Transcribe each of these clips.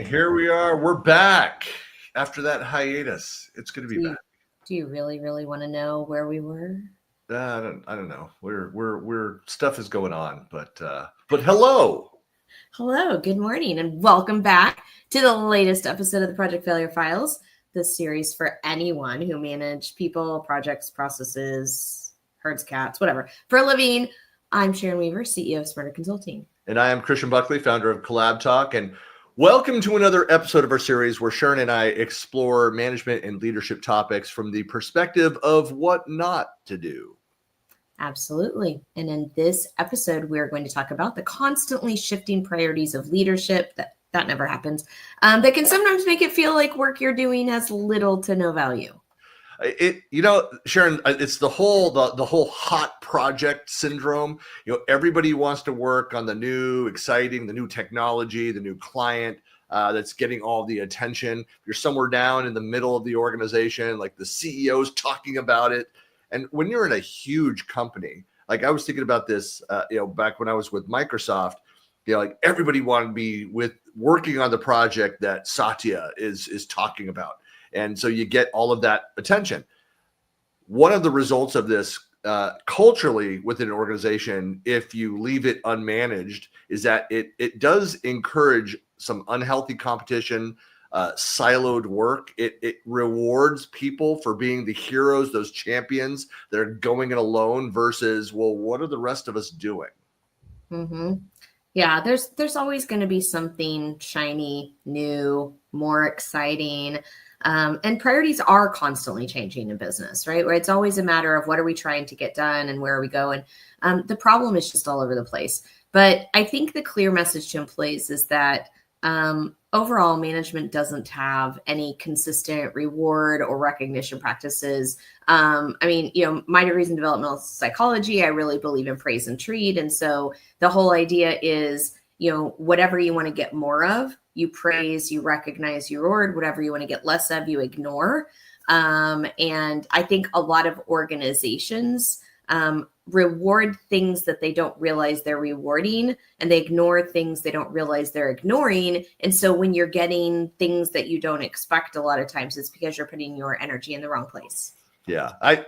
here we are. We're back after that hiatus. It's good to be back. Do you really want to know where we were? I don't know. We're stuff is going on, but hello. Hello, good morning, and welcome back to the latest episode of the Project Failure Files, the series for anyone who manage people, projects, processes, herds, cats, whatever, for a living. I'm Sharon Weaver, CEO of Smarter Consulting. And I am Christian Buckley, founder of Collab Talk, and welcome to another episode of our series where Sharon and I explore management and leadership topics from the perspective of what not to do. Absolutely. And in this episode, we're going to talk about the constantly shifting priorities of leadership. That never happens. That can sometimes make it feel like work you're doing has little to no value. Sharon, it's the whole hot project syndrome. Everybody wants to work on the new, exciting, the new technology, the new client that's getting all the attention. You're somewhere down in the middle of the organization, like the CEO's talking about it. And when you're in a huge company, like I was thinking about this, back when I was with Microsoft, like everybody wanted to be working on the project that Satya is talking about. And so you get all of that attention. One of the results of this culturally within an organization, if you leave it unmanaged, is that it does encourage some unhealthy competition, siloed work. It rewards people for being the heroes, those champions that are going it alone versus, well, what are the rest of us doing? Mm-hmm. Yeah, there's always going to be something shiny, new, more exciting. And priorities are constantly changing in business, right? Where it's always a matter of what are we trying to get done and where are we going? The problem is just all over the place. But I think the clear message to employees is that overall management doesn't have any consistent reward or recognition practices. My degree's in developmental psychology. I really believe in praise and treat. And so the whole idea is, whatever you want to get more of, you praise, you recognize, you reward. Whatever you want to get less of, you ignore. And I think a lot of organizations reward things that they don't realize they're rewarding, and they ignore things they don't realize they're ignoring. And so when you're getting things that you don't expect, a lot of times it's because you're putting your energy in the wrong place. Yeah, I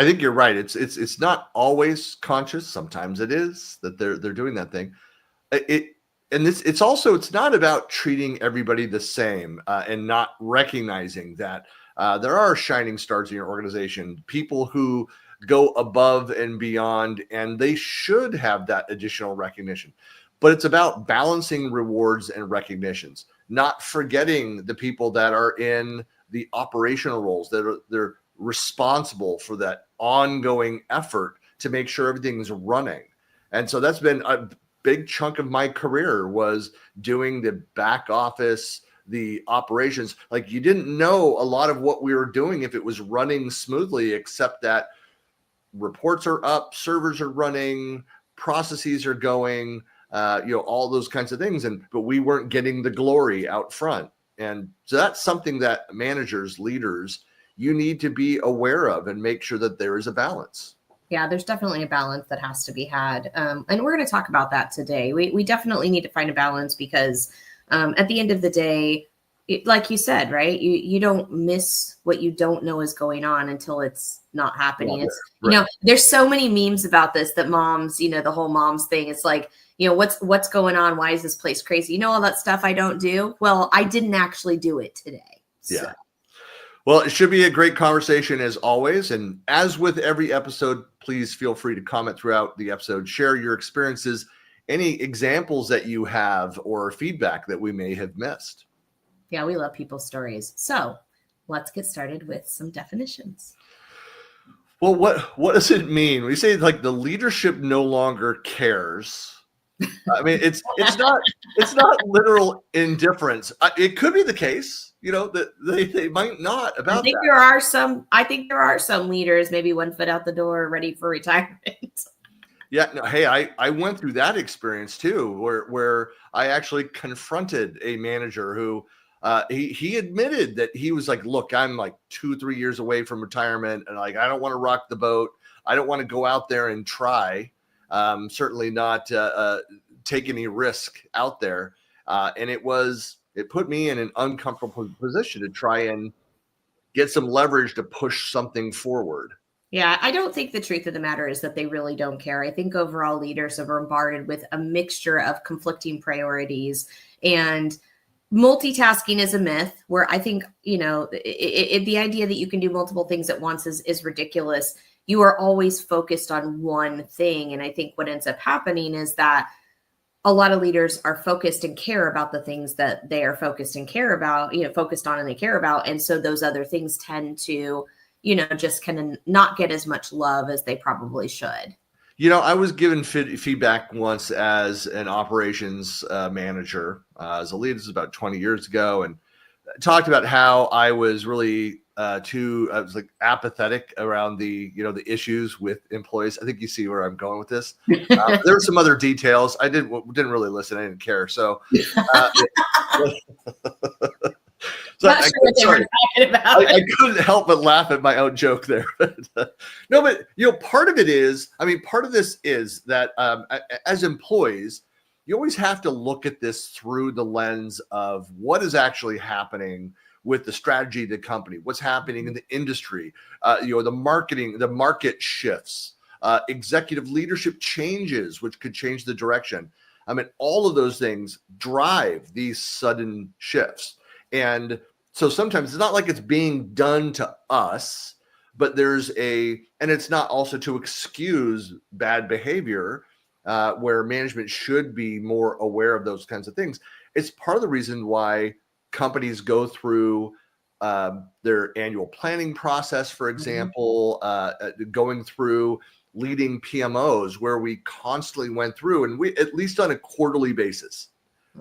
think you're right. It's not always conscious. Sometimes it is that they're doing that thing. It's not about treating everybody the same and not recognizing that there are shining stars in your organization, people who go above and beyond, and they should have that additional recognition. But it's about balancing rewards and recognitions, not forgetting the people that are in the operational roles, they're responsible for that ongoing effort to make sure everything's running. And so that's been a big chunk of my career, was doing the back office, the operations. Like, you didn't know a lot of what we were doing if it was running smoothly, except that reports are up, servers are running, processes are going, all those kinds of things. But we weren't getting the glory out front. And so that's something that managers, leaders, you need to be aware of and make sure that there is a balance. Yeah, there's definitely a balance that has to be had. And we're going to talk about that today. We definitely need to find a balance because at the end of the day, like you said, right, you don't miss what you don't know is going on until it's not happening. It's, there's so many memes about this that moms, the whole moms thing. It's like, what's going on? Why is this place crazy? All that stuff I don't do. Well, I didn't actually do it today. So. Yeah. Well, it should be a great conversation as always. And as with every episode, please feel free to comment throughout the episode, share your experiences, any examples that you have or feedback that we may have missed. Yeah, we love people's stories. So let's get started with some definitions. Well, what does it mean? We say like the leadership no longer cares. I mean, it's not literal indifference. It could be the case. That they might not about I think that. I think there are some leaders, maybe 1 foot out the door, ready for retirement. Yeah. No, hey, I went through that experience too, where I actually confronted a manager who he admitted that he was like, look, I'm like 2-3 years away from retirement, and like I don't want to rock the boat. I don't want to go out there and try. Certainly not take any risk out there. And it was It put me in an uncomfortable position to try and get some leverage to push something forward. Yeah, I don't think the truth of the matter is that they really don't care. I think overall leaders are bombarded with a mixture of conflicting priorities, and multitasking is a myth where I think, the idea that you can do multiple things at once is ridiculous. You are always focused on one thing. And I think what ends up happening is that a lot of leaders are focused and care about the things that they are focused and care about, focused on and they care about. And so those other things tend to, just kind of not get as much love as they probably should. I was given feedback once as an operations manager, as a lead. This is about 20 years ago, and talked about how I was really I was like apathetic around the issues with employees. I think you see where I'm going with this. There were some other details. I didn't really listen. I didn't care. So. So I couldn't help but laugh at my own joke there. No, but part of this is that as employees, you always have to look at this through the lens of what is actually happening with the strategy of the company, what's happening in the industry, the marketing, the market shifts, executive leadership changes, which could change the direction. All of those things drive these sudden shifts. And so sometimes it's not like it's being done to us, but and it's not also to excuse bad behavior, where management should be more aware of those kinds of things. It's part of the reason why companies go through their annual planning process, for example, going through leading PMOs, where we constantly went through, and we, at least on a quarterly basis,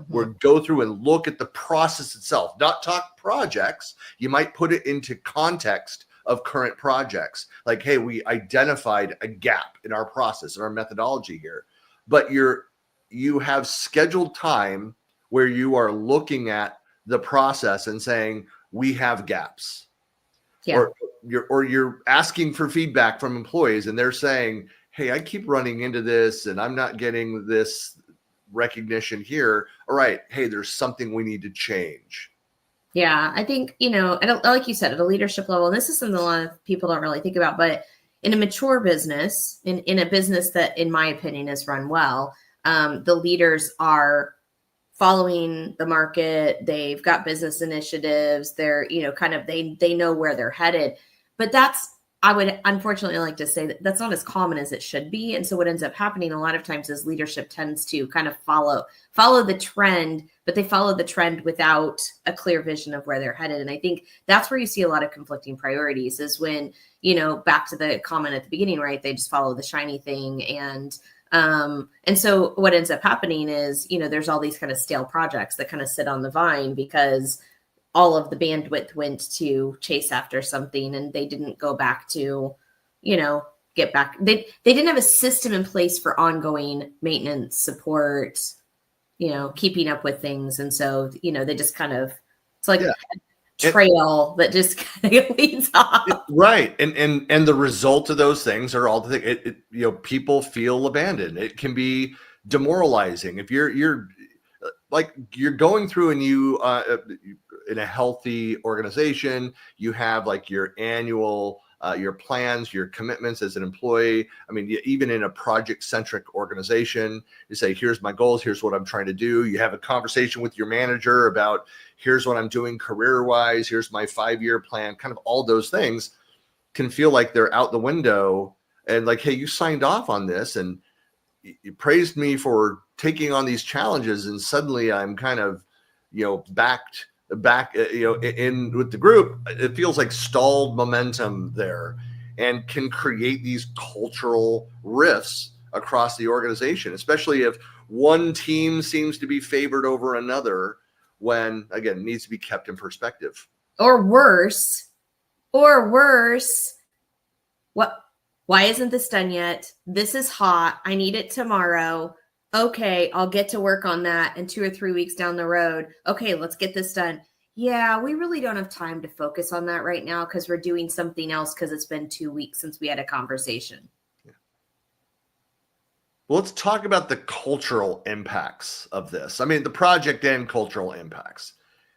we'll go through and look at the process itself, not talk projects. You might put it into context of current projects. Like, hey, we identified a gap in our process and our methodology here, but you have scheduled time where you are looking at the process and saying, we have gaps. Yeah. Or you're asking for feedback from employees and they're saying, hey, I keep running into this and I'm not getting this recognition here. All right, hey, there's something we need to change. Yeah, I think, like you said, at a leadership level, and this is something a lot of people don't really think about, but in a mature business, in a business that, in my opinion, is run well, the leaders are following the market. They've got business initiatives. They're, they know where they're headed. But I would unfortunately like to say that that's not as common as it should be. And so what ends up happening a lot of times is leadership tends to kind of follow the trend, but they follow the trend without a clear vision of where they're headed. And I think that's where you see a lot of conflicting priorities, is when, back to the comment at the beginning, right? They just follow the shiny thing. And so what ends up happening is, there's all these kind of stale projects that kind of sit on the vine because all of the bandwidth went to chase after something, and they didn't go back to, get back. They didn't have a system in place for ongoing maintenance, support, keeping up with things. And so, they just kind of, it's like a trail that just kind of leads off. Right. And the result of those things are all the things, people feel abandoned. It can be demoralizing. If you're going through and you, in a healthy organization, you have like your annual, your plans, your commitments as an employee. Even in a project-centric organization, you say, here's my goals, here's what I'm trying to do. You have a conversation with your manager about, here's what I'm doing career-wise, here's my 5-year plan. Kind of all those things can feel like they're out the window, and like, hey, you signed off on this and you praised me for taking on these challenges, and suddenly I'm kind of, back in with the group. It feels like stalled momentum there, and can create these cultural rifts across the organization, especially if one team seems to be favored over another, when, again, it needs to be kept in perspective. Or worse, what? Why isn't this done yet? This is hot. I need it tomorrow. Okay, I'll get to work on that. And 2 or 3 weeks down the road, okay, let's get this done. Yeah, we really don't have time to focus on that right now because we're doing something else because it's been 2 weeks since we had a conversation. Yeah. Well, let's talk about the cultural impacts of this. The project and cultural impacts.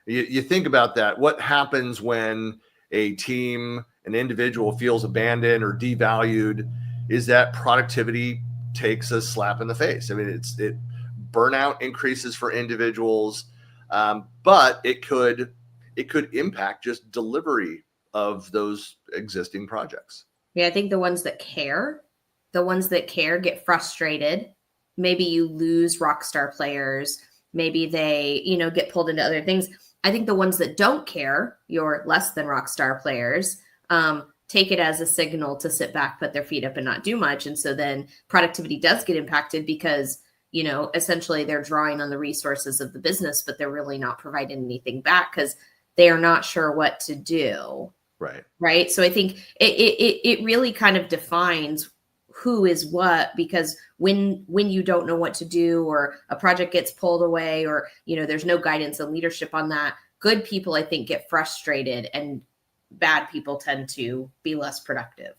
You think about that. What happens when a team, an individual feels abandoned or devalued? Is that productivity takes a slap in the face. I mean, burnout increases for individuals, but it could impact just delivery of those existing projects. Yeah, I think the ones that care get frustrated. Maybe you lose rock star players. Maybe they, get pulled into other things. I think the ones that don't care, your less than rock star players, take it as a signal to sit back, put their feet up and not do much. And so then productivity does get impacted because, essentially they're drawing on the resources of the business, but they're really not providing anything back because they are not sure what to do. Right. So I think it really kind of defines who is what, because when you don't know what to do, or a project gets pulled away, or, there's no guidance and leadership on that, good people, I think, get frustrated, and bad people tend to be less productive.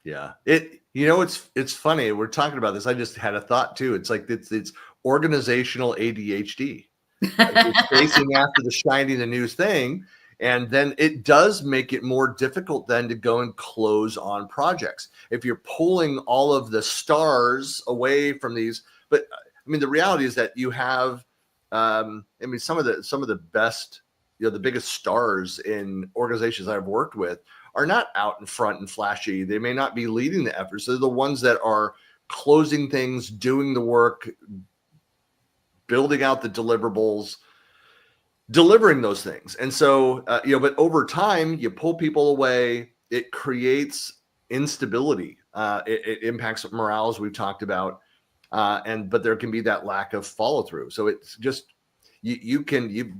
Yeah. It's funny. We're talking about this. I just had a thought too. It's like, it's organizational ADHD. It's chasing after the shiny, the new thing. And then it does make it more difficult then to go and close on projects. If you're pulling all of the stars away from these, but I mean, the reality is that you have, some of the best, the biggest stars in organizations I've worked with are not out in front and flashy. They may not be leading the efforts. They're the ones that are closing things, doing the work, building out the deliverables, delivering those things. And so, but over time, you pull people away, it creates instability. It impacts morale, as we've talked about. But there can be that lack of follow through. So it's just, you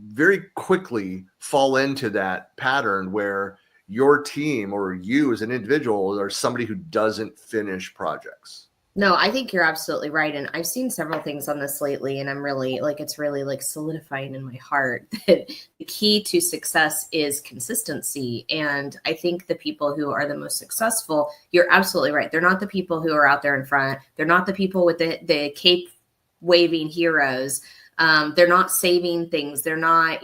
very quickly fall into that pattern where your team or you as an individual or somebody who doesn't finish projects. No, I think you're absolutely right. And I've seen several things on this lately, and I'm really it's really solidifying in my heart that the key to success is consistency. And I think the people who are the most successful, you're absolutely right. They're not the people who are out there in front. They're not the people with the cape waving heroes. They're not saving things. They're not,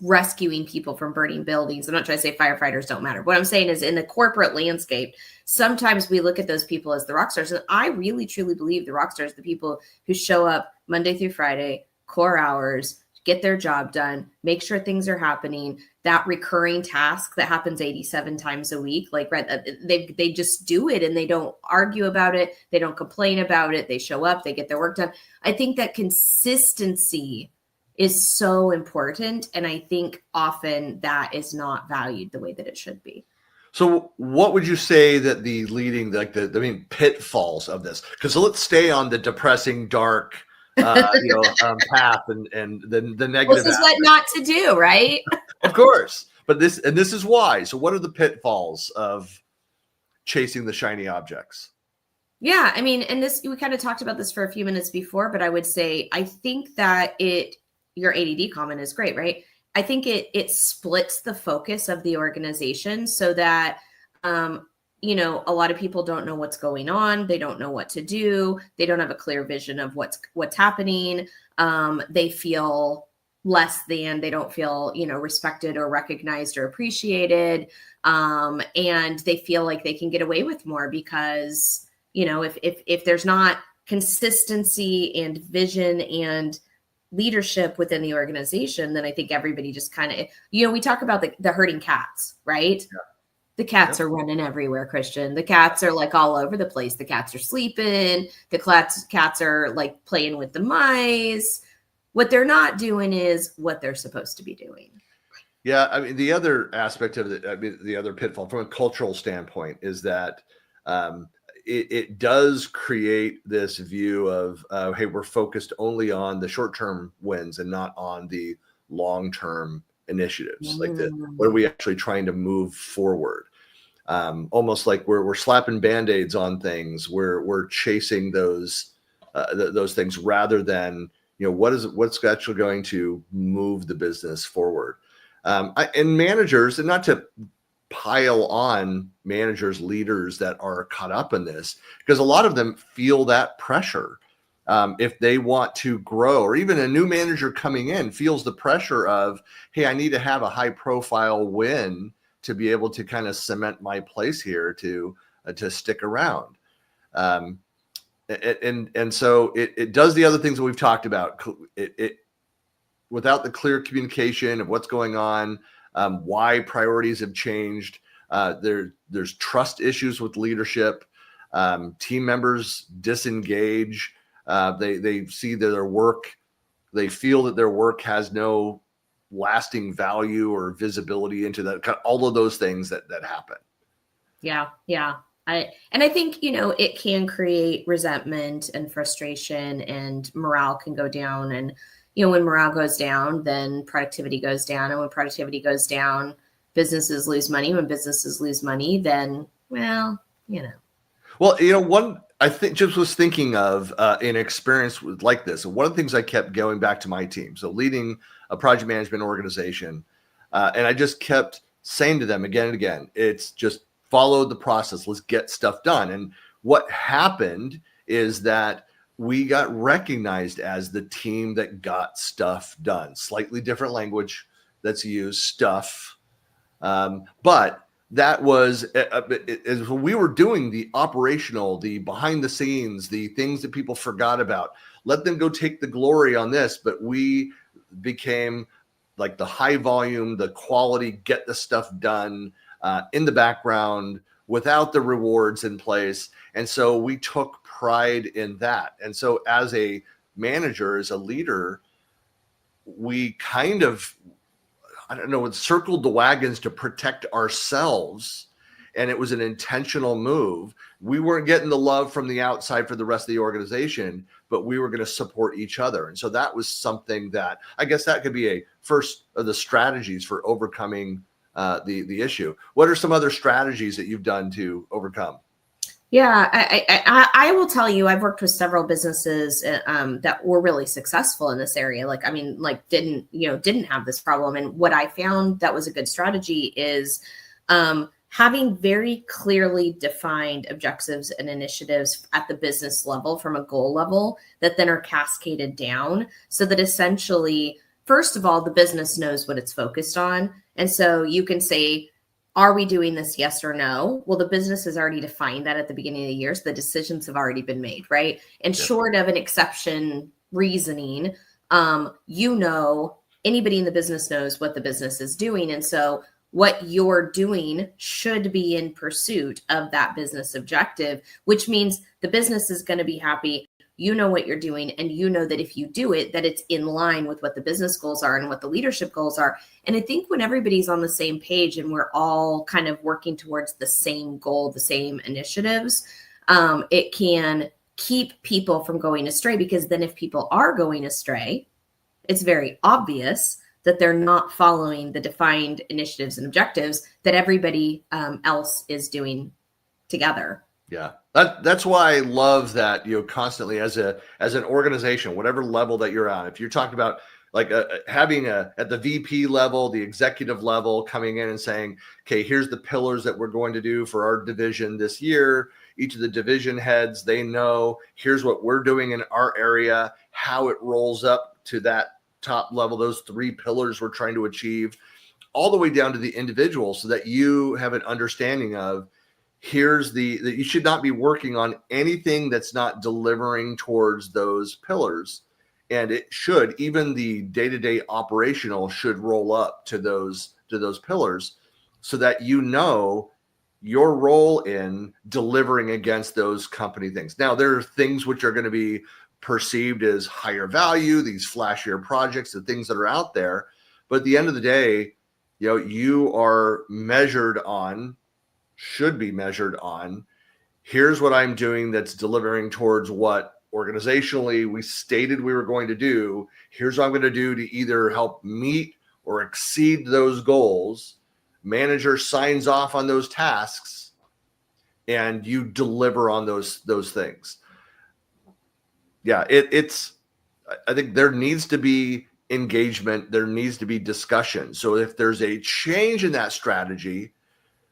rescuing people from burning buildings. I'm not trying to say firefighters don't matter. What I'm saying is, in the corporate landscape, sometimes we look at those people as the rock stars. And I really, truly believe the rock stars, the people who show up Monday through Friday, core hours, get their job done, make sure things are happening, that recurring task that happens 87 times a week, they just do it, and they don't argue about it. They don't complain about it. They show up, they get their work done. I think that consistency is so important. And I think often that is not valued the way that it should be. So what would you say that the pitfalls of this? Because let's stay on the depressing, dark, path and the negative. This is what not to do, right? Of course. But this is why. So what are the pitfalls of chasing the shiny objects? Yeah. And we kind of talked about this for a few minutes before, but I would say, I think that your ADD comment is great, right? I think it splits the focus of the organization so that, a lot of people don't know what's going on. They don't know what to do. They don't have a clear vision of what's happening. They feel less than, they don't feel, respected or recognized or appreciated. And they feel like they can get away with more because, if there's not consistency and vision and leadership within the organization, then I think everybody just kind of, we talk about the herding cats, right? Yeah. The cats are running everywhere, Christian. The cats are all over the place. The cats are sleeping. The cats are playing with the mice. What they're not doing is what they're supposed to be doing. Yeah. The other aspect of the other pitfall from a cultural standpoint is that, it does create this view of, hey, we're focused only on the short-term wins and not on the long-term initiatives. What are we actually trying to move forward? Almost like we're slapping Band-Aids on things. We're chasing those things rather than, what's actually going to move the business forward. And managers, and not to pile on managers, leaders that are caught up in this, because a lot of them feel that pressure. if they want to grow, or even a new manager coming in feels the pressure of, hey, I need to have a high profile win to be able to kind of cement my place here to stick around. And so it does the other things that we've talked about. It without the clear communication of what's going on, why priorities have changed. There's trust issues with leadership. Team members disengage. They see that their work, they feel that their work has no lasting value or visibility into that. All of those things that happen. Yeah. I think, it can create resentment and frustration, and morale can go down. And, when morale goes down, then productivity goes down. And when productivity goes down, businesses lose money. When businesses lose money, then, Well, one, I think, just was thinking of an experience like this. And one of the things I kept going back to my team, so leading a project management organization, and I just kept saying to them again and again, it's just follow the process. Let's get stuff done. And what happened is that we got recognized as the team that got stuff done. Slightly different language that's used, stuff. But that was, as we were doing the operational, the behind the scenes, the things that people forgot about, let them go take the glory on this. But we became like the high volume, the quality, get the stuff done in the background without the rewards in place. And so we took pride in that. And so as a manager, as a leader, we kind of, circled the wagons to protect ourselves. And it was an intentional move. We weren't getting the love from the outside for the rest of the organization, but we were going to support each other. And so that was something that, I guess that could be a first of the strategies for overcoming the issue. What are some other strategies that you've done to overcome? Yeah, I will tell you, I've worked with several businesses that were really successful in this area. Didn't have this problem. And what I found that was a good strategy is having very clearly defined objectives and initiatives at the business level from a goal level that then are cascaded down, so that essentially, first of all, the business knows what it's focused on. And so you can say, are we doing this? Yes or no? Well, the business has already defined that at the beginning of the year. So the decisions have already been made, right? And short of an exception reasoning, anybody in the business knows what the business is doing. And so what you're doing should be in pursuit of that business objective, which means the business is going to be happy. You know what you're doing, and you know that if you do it, that it's in line with what the business goals are and what the leadership goals are. And I think when everybody's on the same page and we're all kind of working towards the same goal, the same initiatives, it can keep people from going astray, because then if people are going astray, it's very obvious that they're not following the defined initiatives and objectives that everybody else is doing together. Yeah, that's why I love that, constantly as an organization, whatever level that you're on, if you're talking about having at the VP level, the executive level, coming in and saying, okay, here's the pillars that we're going to do for our division this year. Each of the division heads, they know, here's what we're doing in our area, how it rolls up to that top level, those 3 pillars we're trying to achieve, all the way down to the individual, so that you have an understanding of, here's that you should not be working on anything that's not delivering towards those pillars. And it should, even the day-to-day operational should roll up to those pillars, so that your role in delivering against those company things. Now, there are things which are going to be perceived as higher value, these flashier projects, the things that are out there. But at the end of the day, you are should be measured on, here's what I'm doing that's delivering towards what organizationally we stated we were going to do. Here's what I'm going to do to either help meet or exceed those goals. Manager signs off on those tasks, and you deliver on those things. Yeah, I think there needs to be engagement. There needs to be discussion. So if there's a change in that strategy,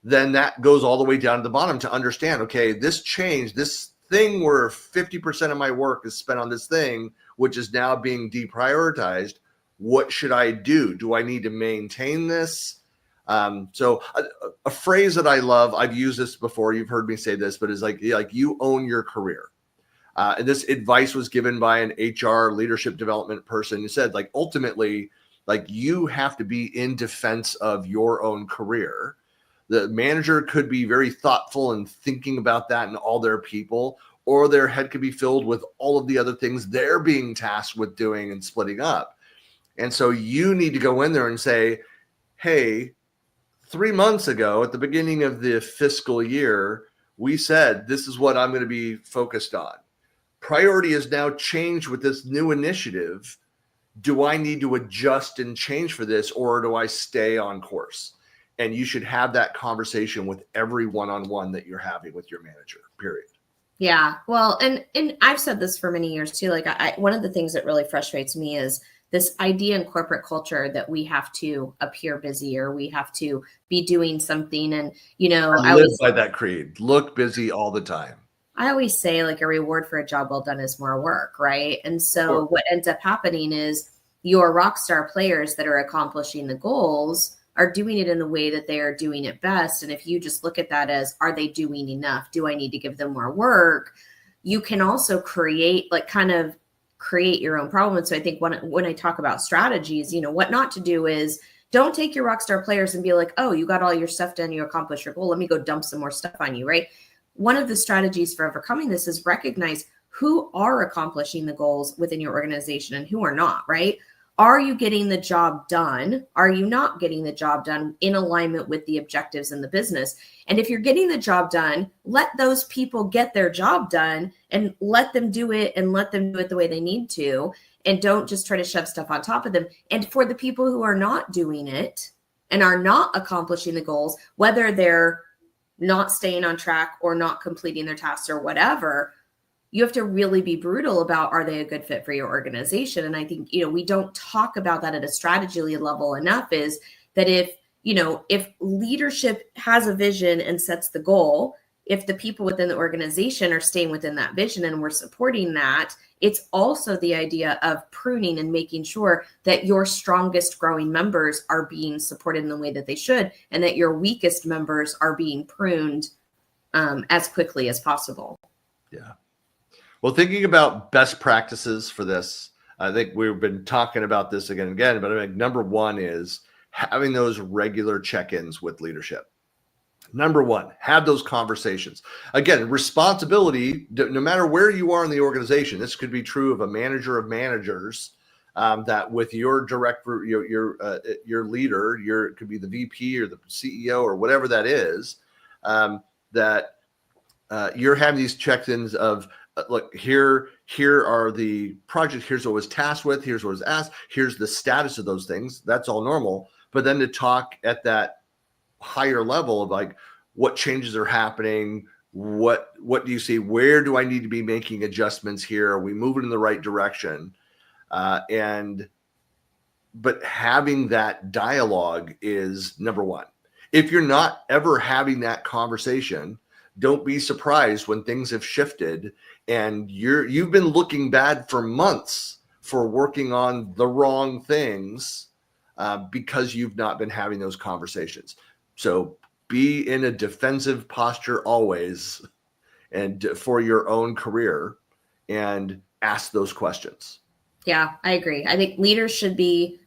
then that goes all the way down to the bottom to understand, okay, this change, this thing where 50% of my work is spent on this thing, which is now being deprioritized. What should I do? Do I need to maintain this? So a phrase that I love, I've used this before, you've heard me say this, but it's like you own your career. And this advice was given by an HR leadership development person who said, like, ultimately, like, you have to be in defense of your own career. The manager could be very thoughtful and thinking about that and all their people, or their head could be filled with all of the other things they're being tasked with doing and splitting up. And so you need to go in there and say, hey, 3 months ago at the beginning of the fiscal year, we said, this is what I'm going to be focused on. Priority has now changed with this new initiative. Do I need to adjust and change for this, or do I stay on course? And you should have that conversation with every one-on-one that you're having with your manager, period. Yeah. Well, and I've said this for many years too. Like one of the things that really frustrates me is this idea in corporate culture that we have to appear busy or we have to be doing something. And, I live by that creed. Look busy all the time. I always say, like, a reward for a job well done is more work, right? And so what ends up happening is your rock star players that are accomplishing the goals are doing it in the way that they are doing it best. And if you just look at that as, are they doing enough? Do I need to give them more work? You can also create your own problem. And so I think when I talk about strategies, what not to do is don't take your rock star players and be like, oh, you got all your stuff done, you accomplished your goal, let me go dump some more stuff on you, right? One of the strategies for overcoming this is recognize who are accomplishing the goals within your organization and who are not, right? Are you getting the job done? Are you not getting the job done in alignment with the objectives in the business? And if you're getting the job done, let those people get their job done and let them do it the way they need to. And don't just try to shove stuff on top of them. And for the people who are not doing it and are not accomplishing the goals, whether they're not staying on track or not completing their tasks or whatever, you have to really be brutal about, are they a good fit for your organization? And I think, we don't talk about that at a strategy level enough, is that if leadership has a vision and sets the goal, if the people within the organization are staying within that vision and we're supporting that, it's also the idea of pruning and making sure that your strongest growing members are being supported in the way that they should, and that your weakest members are being pruned as quickly as possible. Yeah. Well, thinking about best practices for this, I think we've been talking about this again and again, but I think number one is having those regular check-ins with leadership. Number one, have those conversations. Again, responsibility, no matter where you are in the organization, this could be true of a manager of managers, that with your your leader, it could be the VP or the CEO or whatever that is, that you're having these check-ins of, look, here are the projects, here's what was tasked with, here's what was asked, here's the status of those things. That's all normal. But then to talk at that higher level of, like, what changes are happening, what do you see, where do I need to be making adjustments here, are we moving in the right direction? But having that dialogue is number one. If you're not ever having that conversation, don't be surprised when things have shifted and you've been looking bad for months for working on the wrong things, because you've not been having those conversations. So be in a defensive posture always, and for your own career, and ask those questions. Yeah, I agree. I think leaders should be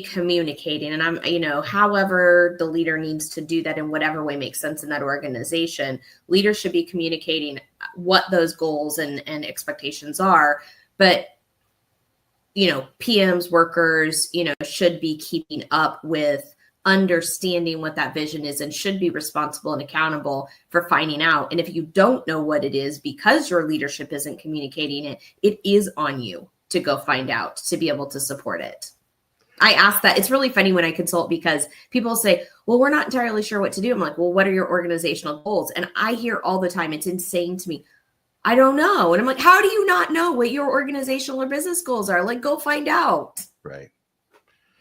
communicating, and however the leader needs to do that in whatever way makes sense in that organization, leaders should be communicating what those goals and expectations are. But PMs, workers, should be keeping up with understanding what that vision is, and should be responsible and accountable for finding out. And if you don't know what it is because your leadership isn't communicating it, it is on you to go find out, to be able to support it. I ask that. It's really funny when I consult, because people say, well, we're not entirely sure what to do. I'm like, well, what are your organizational goals? And I hear all the time, it's insane to me, I don't know. And I'm like, how do you not know what your organizational or business goals are? Like, go find out. Right.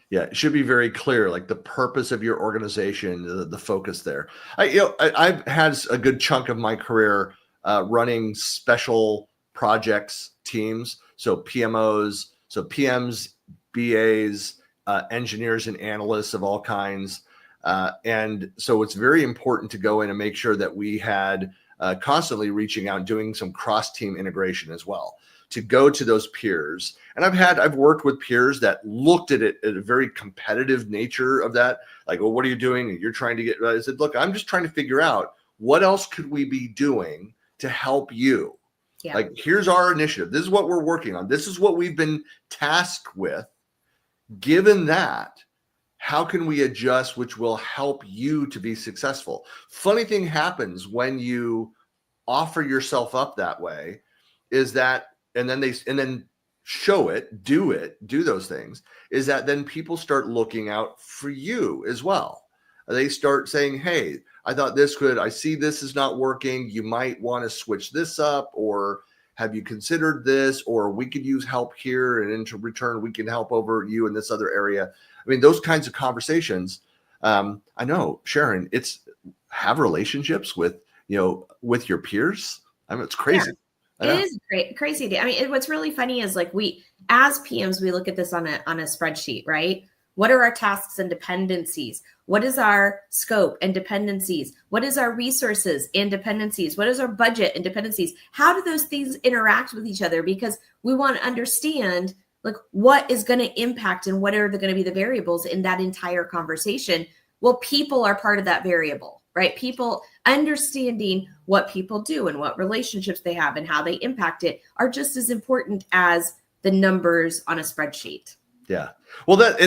Yeah, it should be very clear, like the purpose of your organization, the focus there. I've had a good chunk of my career running special projects teams. So PMOs, so PMs, BAs, engineers and analysts of all kinds. And so it's very important to go in and make sure that we had constantly reaching out and doing some cross-team integration as well, to go to those peers. And I've worked with peers that looked at it at a very competitive nature of that. Like, well, what are you doing? And you're trying to get, I said, look, I'm just trying to figure out what else could we be doing to help you? Yeah. Like, here's our initiative. This is what we're working on. This is what we've been tasked with. Given that, how can we adjust, which will help you to be successful? Funny thing happens when you offer yourself up that way is that, and then show it, do those things, is that then people start looking out for you as well. They start saying, hey, I thought I see this is not working. You might want to switch this up, or have you considered this, or we could use help here, and in return, we can help over you in this other area. I mean, those kinds of conversations. I know, Sharon, have relationships with your peers. I mean, it's crazy. Yeah, it is crazy. I mean, what's really funny is, like, we, as PMs, we look at this on a spreadsheet, right? What are our tasks and dependencies? What is our scope and dependencies? What is our resources and dependencies? What is our budget and dependencies? How do those things interact with each other? Because we want to understand, like, what is going to impact and what are going to be the variables in that entire conversation. Well, people are part of that variable, right? People understanding what people do and what relationships they have and how they impact it are just as important as the numbers on a spreadsheet. Yeah. Well,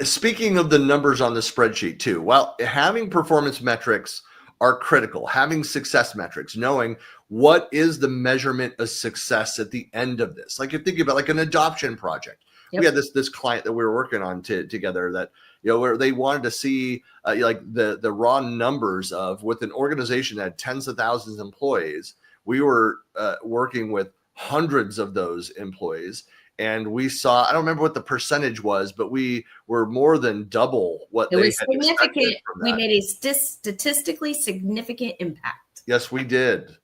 speaking of the numbers on the spreadsheet too, well, having performance metrics are critical. Having success metrics, knowing what is the measurement of success at the end of this. Like, if you think about like an adoption project. Yep. We had this client that we were working on together that, where they wanted to see like the raw numbers of, with an organization that had tens of thousands of employees. We were working with hundreds of those employees. And we saw, I don't remember what the percentage was, but we were more than double what they had expected from that. We made a statistically significant impact. Yes, we did.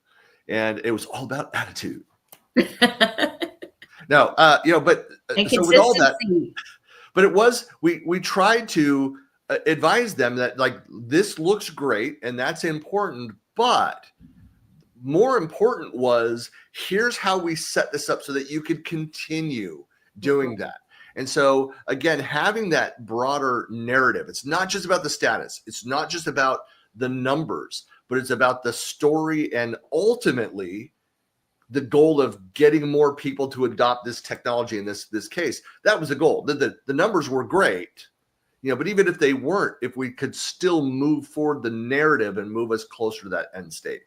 And it was all about attitude. No, but so with all that, but it was, we tried to advise them that, like, this looks great and that's important, but more important was, here's how we set this up so that you could continue doing that. And so, again, having that broader narrative, it's not just about the status. It's not just about the numbers, but it's about the story and ultimately the goal of getting more people to adopt this technology in this case. That was the goal. The numbers were great, but even if they weren't, if we could still move forward the narrative and move us closer to that end state.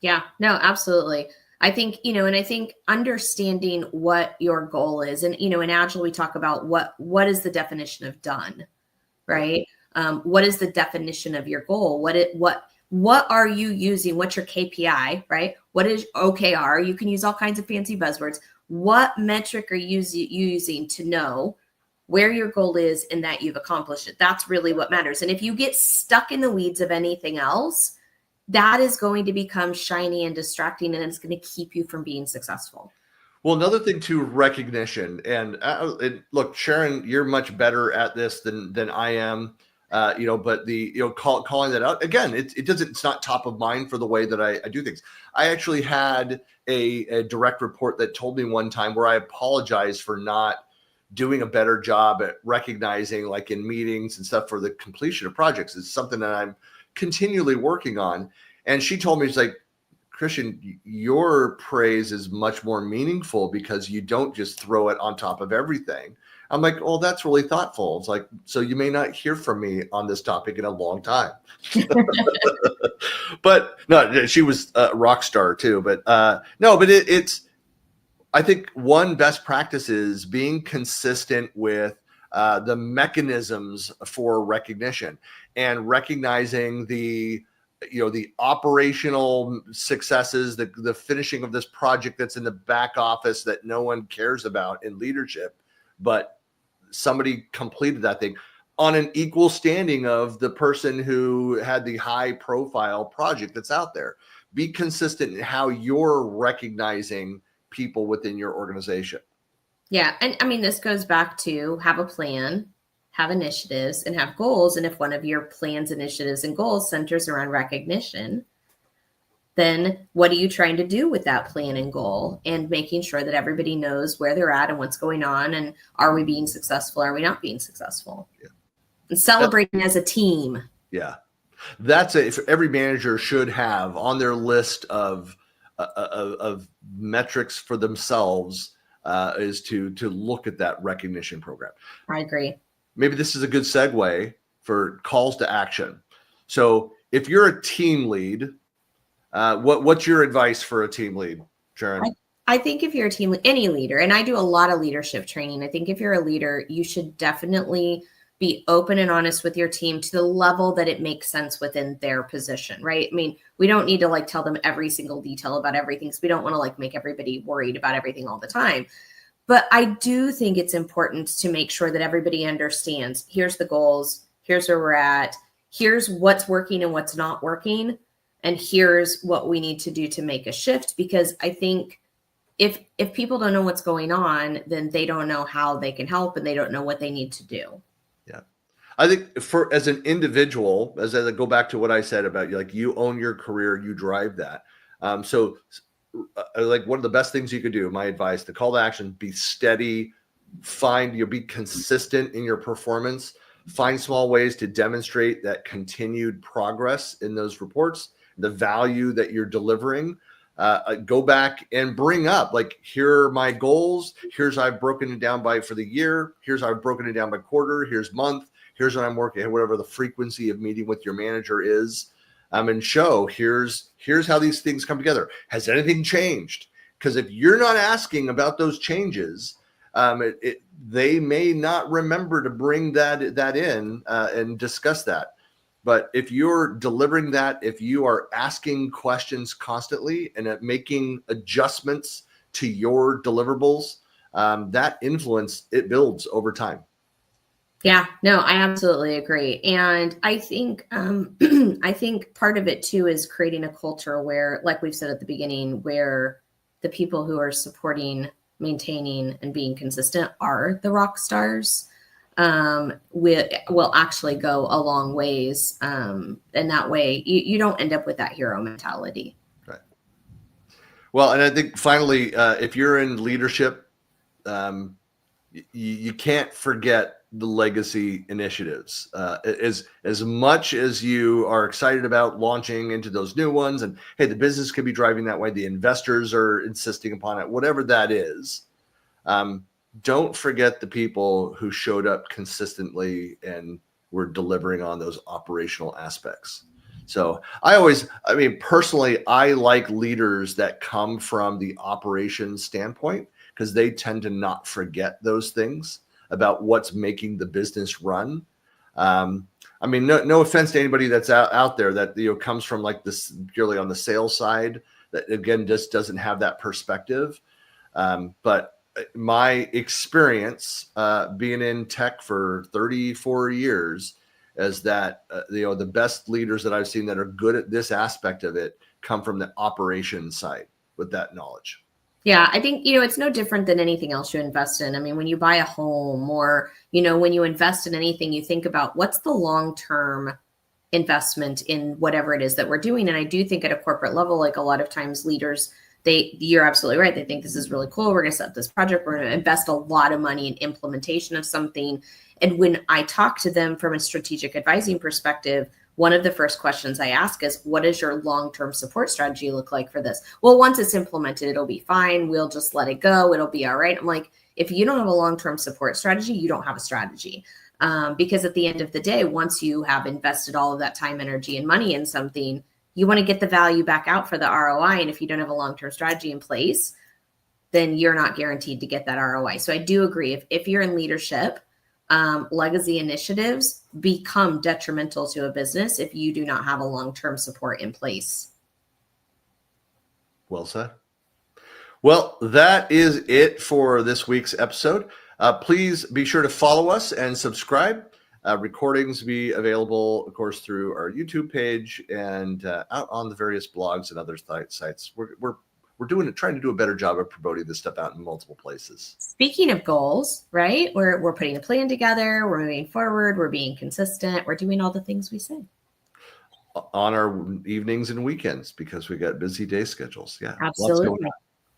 Yeah, no, absolutely. I think, and I think understanding what your goal is, and, in Agile, we talk about what is the definition of done, right? What is the definition of your goal? What are you using? What's your KPI, right? What is OKR? You can use all kinds of fancy buzzwords. What metric are you using to know where your goal is and that you've accomplished it? That's really what matters. And if you get stuck in the weeds of anything else, that is going to become shiny and distracting, and it's going to keep you from being successful. Well, another thing too, recognition. And look, Sharon, you're much better at this than I am. But calling that out again, it's not top of mind for the way that I do things. I actually had a direct report that told me one time where I apologized for not doing a better job at recognizing, like in meetings and stuff, for the completion of projects. It's something that I'm continually working on. And she told me, she's like, Christian, your praise is much more meaningful because you don't just throw it on top of everything. I'm like, oh, that's really thoughtful. It's like, so you may not hear from me on this topic in a long time. But no, she was a rock star too. But it's, I think one best practice is being consistent with the mechanisms for recognition and recognizing the operational successes, the finishing of this project that's in the back office that no one cares about in leadership, but somebody completed that thing on an equal standing of the person who had the high profile project that's out there. be consistent in how you're recognizing people within your organization. Yeah. And I mean, this goes back to have a plan, have initiatives, and have goals. And if one of your plans, initiatives, and goals centers around recognition, then what are you trying to do with that plan and goal, and making sure that everybody knows where they're at and what's going on, and are we being successful? Are we not being successful? Yeah. And celebrating as a team. Yeah. That's it. Every manager should have on their list of metrics for themselves is to look at that recognition program. I agree. Maybe this is a good segue for calls to action. So if you're a team lead, what's your advice for a team lead, Sharon? I think if you're a team, any leader, and I do a lot of leadership training, I think if you're a leader, you should definitely be open and honest with your team to the level that it makes sense within their position, right? I mean, we don't need to like tell them every single detail about everything, because we don't want to like make everybody worried about everything all the time. But I do think it's important to make sure that everybody understands, here's the goals, here's where we're at, here's what's working and what's not working, and here's what we need to do to make a shift. Because I think if people don't know what's going on, then they don't know how they can help, and they don't know what they need to do. Yeah. I think as an individual, as I go back to what I said about you own your career, you drive that. So like one of the best things you could do, my advice, the call to action, be steady, be consistent in your performance, find small ways to demonstrate that continued progress in those reports, the value that you're delivering. Go back and bring up, like, here are my goals. Here's I've broken it down for the year. Here's I've broken it down by quarter. Here's month. Here's what I'm working, whatever the frequency of meeting with your manager is. And show here's how these things come together. Has anything changed? Because if you're not asking about those changes, they may not remember to bring that in and discuss that. But if you're delivering that, if you are asking questions constantly and making adjustments to your deliverables, that influence, it builds over time. Yeah, no, I absolutely agree. And I think I think part of it too is creating a culture where, like we've said at the beginning, where the people who are supporting, maintaining, and being consistent are the rock stars. Will actually go a long ways. And that way you don't end up with that hero mentality. Right. Well, and I think finally, if you're in leadership, you can't forget the legacy initiatives. As much as you are excited about launching into those new ones, and hey, the business could be driving that way, the investors are insisting upon it, whatever that is, don't forget the people who showed up consistently and were delivering on those operational aspects. So personally, I like leaders that come from the operations standpoint, because they tend to not forget those things about what's making the business run. No offense to anybody that's out there that comes from like this purely on the sales side, that again just doesn't have that perspective. But my experience being in tech for 34 years is that the best leaders that I've seen that are good at this aspect of it come from the operations side with that knowledge. Yeah, I think, it's no different than anything else you invest in. I mean, when you buy a home or, when you invest in anything, you think about what's the long-term investment in whatever it is that we're doing. And I do think at a corporate level, like a lot of times leaders, you're absolutely right. They think this is really cool. We're going to set up this project. We're going to invest a lot of money in implementation of something. And when I talk to them from a strategic advising perspective, one of the first questions I ask is, what does your long-term support strategy look like for this? Well, once it's implemented, it'll be fine. We'll just let it go. It'll be all right. I'm like, if you don't have a long-term support strategy, you don't have a strategy. Because at the end of the day, once you have invested all of that time, energy, and money in something, you want to get the value back out for the ROI. And if you don't have a long-term strategy in place, then you're not guaranteed to get that ROI. So I do agree. If you're in leadership, legacy initiatives become detrimental to a business if you do not have a long-term support in place. Well said. Well, that is it for this week's episode. Please be sure to follow us and subscribe. Recordings will be available, of course, through our YouTube page and out on the various blogs and other sites. We're trying to do a better job of promoting this stuff out in multiple places. Speaking of goals, right? We're putting a plan together. We're moving forward. We're being consistent. We're doing all the things we say on our evenings and weekends because we got busy day schedules. Yeah, absolutely.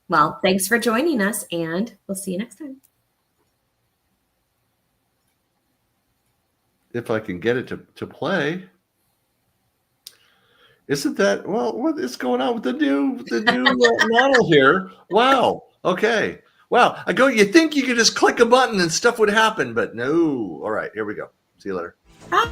Well, thanks for joining us, and we'll see you next time. If I can get it to play. Isn't that, well, what is going on with the new model here? Wow. Okay. Wow. You think you could just click a button and stuff would happen, but no. All right, here we go. See you later. Bye.